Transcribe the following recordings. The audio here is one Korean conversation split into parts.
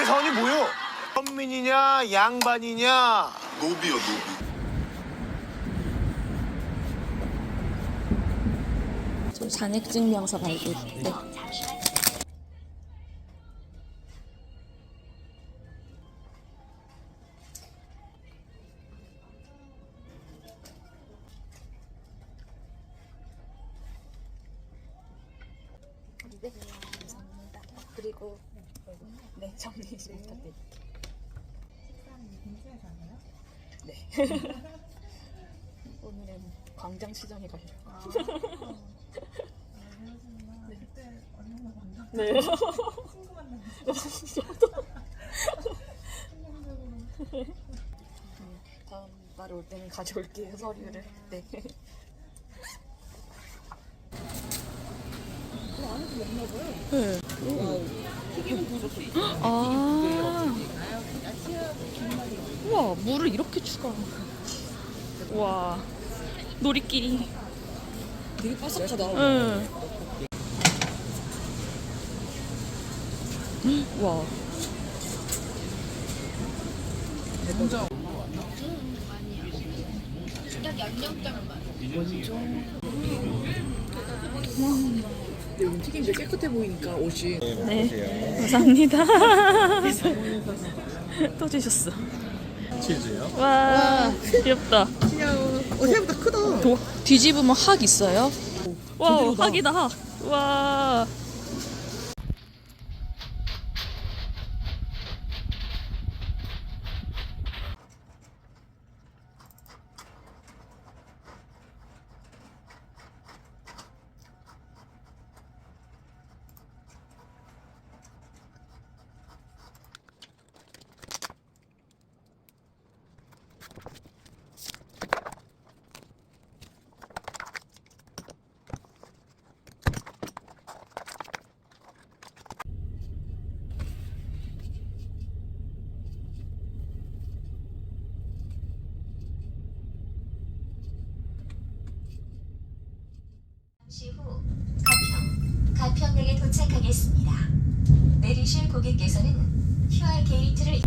사원이 뭐요? 현민이냐 양반이냐? 노비요, 노비. 저 잔액증명서 발급. 네. 네, 감사합니다. 그리고 네, 정리 좀 부탁드립니다. 네. 오늘은 광장시장에 가려고. 네. 네. 다음 달에 올 때는 가져올게요, 서류를. 네. 네. 아. 우와, 물을 이렇게 추가하는 거야. 와. 놀이끼리. 되게 바삭하다. 응. 와. 진짜. 근데 튀김 진짜 깨끗해 보이니까 옷이. 네. 감사합니다. 또 주셨어. 치즈요? 와. 귀엽다. 귀여워. 생각보다 크다. 뒤집으면 학 있어요? 와, 학이다, 학. 와. 잠시 후 가평역에 도착하겠습니다. 내리실 고객께서는 QR 게이트를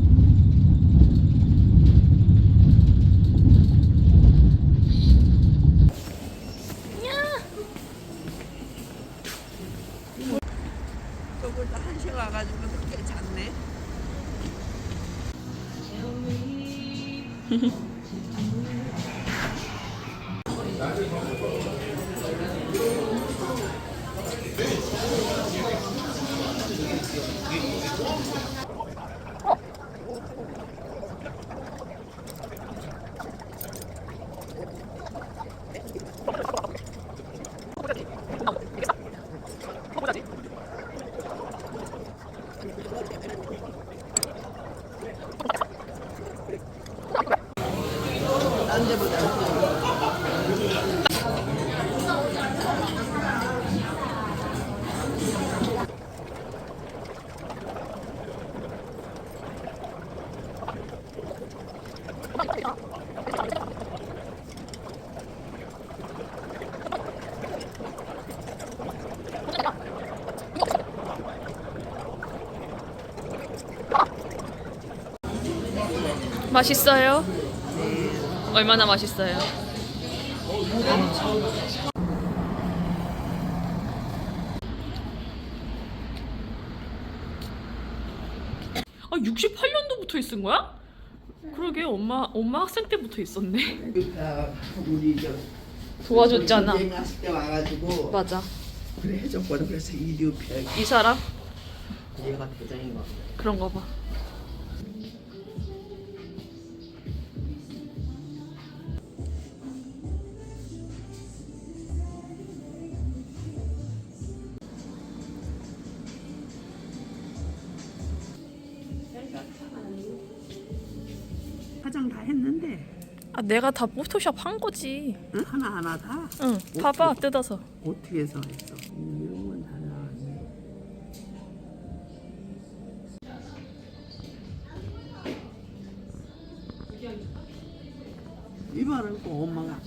저보다 한시에 와가지고 그렇게 잤네. 딴 데보다. 맛있어요? 얼마나 맛있어요? 아, 68년도부터 있은 거야? 그러게, 엄마 학생 때부터 있었네. 그러니까 우리 저 도와줬잖아. 전쟁 갔을 때 와가지고 맞아. 그래 해줬거든. 그래서 이류표 이 사람? 얘가 대장인 거 같아. 그런가 봐. 화장 다 했는데. 아, 내가 다 포토샵 한 거지. 응? 하나하나 다? 응, 봐봐, 뜯어서. 어떻게 해서 했어? 이런 건 다 나왔네. 이번은 꼭 엄마가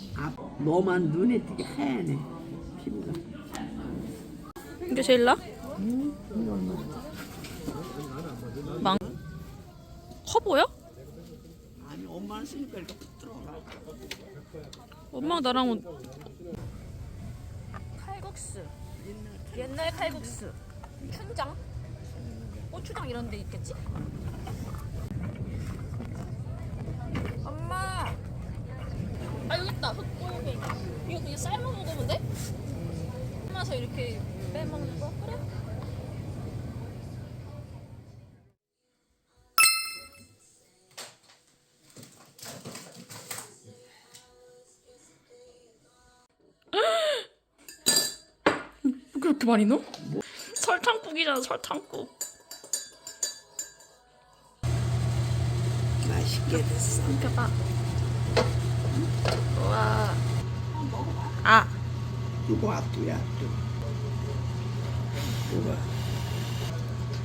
너만 눈에 띄게 하얘네 피부가. 이게 제일 나? 망. 보여? 아니 엄마는 쓰니까 이렇게 훅 들어가. 엄마랑 나랑은 칼국수. 옛날 칼국수. 춘장? 고추장 이런 데 있겠지? 엄마! 아 여기 있다. 흑고기. 이거 그냥 삶아 먹으면 돼? 삶아서 이렇게 빼먹는 거? 그래? 그렇게 많이 넣어? 설탕국이잖아, 설탕국. 맛있게 됐어. 이렇게 봐. 우와. 아, 이거 아뚜야 아뚜. 이거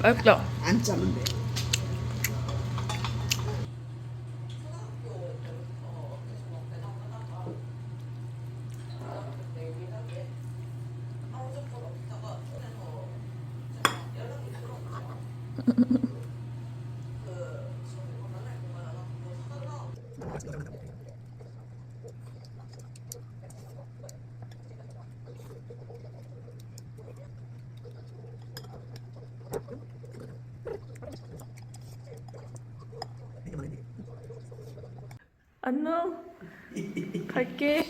맛있다. 안 짜면 돼. 안녕. 갈게.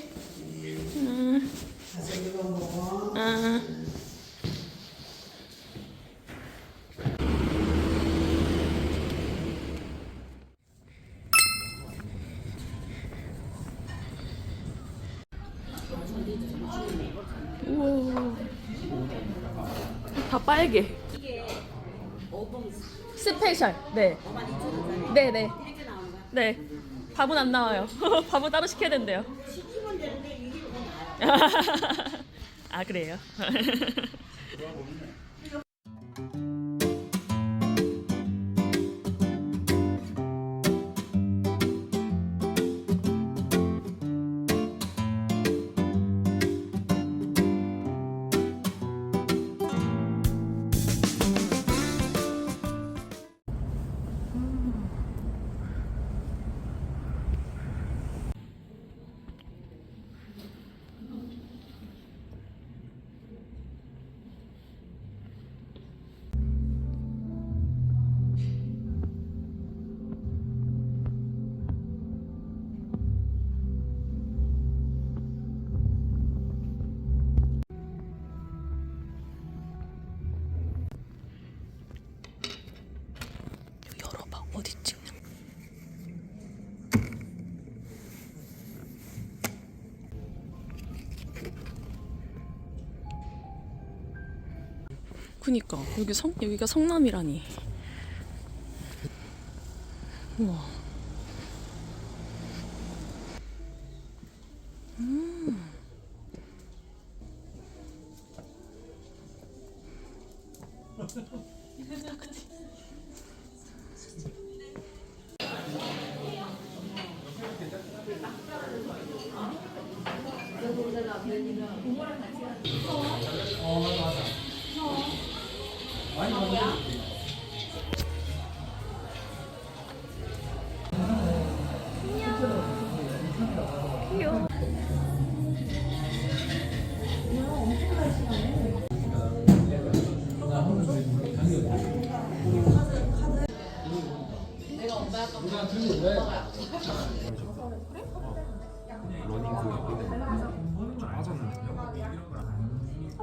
응. 응. 우와. 다 빨개. 스페셜. 네. 네, 네. 네. 밥은 안 나와요. 밥은 따로 시켜야 된대요. 아, 그래요? 열어봐. 어디 찍냐? 그니까 여기가 성남이라니. 우와.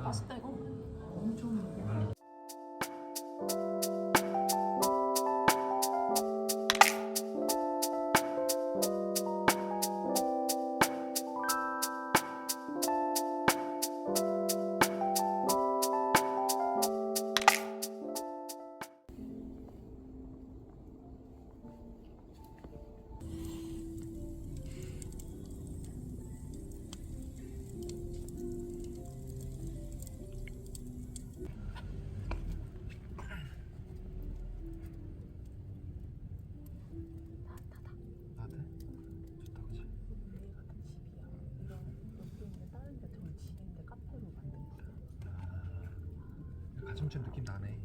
맛있다 이거. 가정집 느낌 나네.